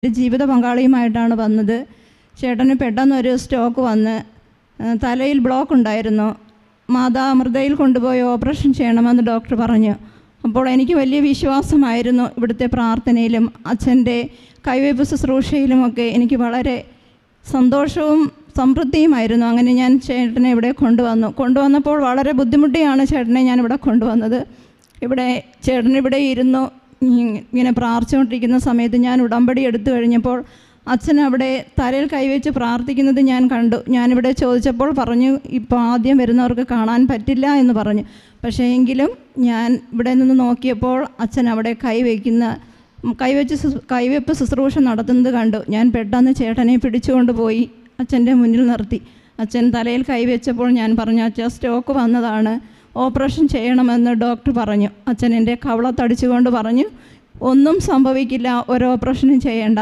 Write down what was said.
ഒരു ജീവിത പങ്കാളിയുമായിട്ടാണ് വന്നത്. ചേട്ടന് പെട്ടെന്നൊരു സ്ട്രോക്ക് വന്ന് തലയിൽ ബ്ലോക്ക് ഉണ്ടായിരുന്നു. മാതാമൃതയിൽ കൊണ്ടുപോയി ഓപ്പറേഷൻ ചെയ്യണമെന്ന് ഡോക്ടർ പറഞ്ഞു. അപ്പോൾ എനിക്ക് വലിയ വിശ്വാസമായിരുന്നു. ഇവിടുത്തെ പ്രാർത്ഥനയിലും അച്ഛൻ്റെ കൈവയ്പ് ശുശ്രൂഷയിലുമൊക്കെ എനിക്ക് വളരെ സന്തോഷവും സംതൃപ്തിയുമായിരുന്നു. അങ്ങനെ ഞാൻ ചേട്ടനെ ഇവിടെ കൊണ്ടുവന്നപ്പോൾ വളരെ ബുദ്ധിമുട്ടിയാണ് ചേട്ടനെ ഞാനിവിടെ കൊണ്ടുവന്നത്. ചേട്ടനിവിടെ ഇരുന്നു ഇങ്ങനെ പ്രാർത്ഥിച്ചുകൊണ്ടിരിക്കുന്ന സമയത്ത് ഞാൻ ഉടമ്പടി എടുത്തു കഴിഞ്ഞപ്പോൾ അച്ഛൻ അവിടെ തലയിൽ കൈവച്ച് പ്രാർത്ഥിക്കുന്നത് ഞാൻ കണ്ടു. ഞാനിവിടെ ചോദിച്ചപ്പോൾ പറഞ്ഞു, ഇപ്പോൾ ആദ്യം വരുന്നവർക്ക് കാണാൻ പറ്റില്ല എന്ന് പറഞ്ഞു. പക്ഷേ എങ്കിലും ഞാൻ ഇവിടെ നിന്ന് നോക്കിയപ്പോൾ അച്ഛൻ അവിടെ കൈവയ്പ് ശുശ്രൂഷ നടത്തുന്നത് കണ്ടു. ഞാൻ പെട്ടെന്ന് ചേട്ടനെ പിടിച്ചുകൊണ്ട് പോയി അച്ഛൻ്റെ മുന്നിൽ നിർത്തി. അച്ഛൻ തലയിൽ കൈവച്ചപ്പോൾ ഞാൻ പറഞ്ഞു, അച്ഛൻ സ്ട്രോക്ക് വന്നതാണ്, ഓപ്പറേഷൻ ചെയ്യണമെന്ന് ഡോക്ടർ പറഞ്ഞു. അച്ഛൻ എൻ്റെ കവളത്തടിച്ചുകൊണ്ട് പറഞ്ഞു, ഒന്നും സംഭവിക്കില്ല, ഒരു ഓപ്പറേഷനും ചെയ്യേണ്ട,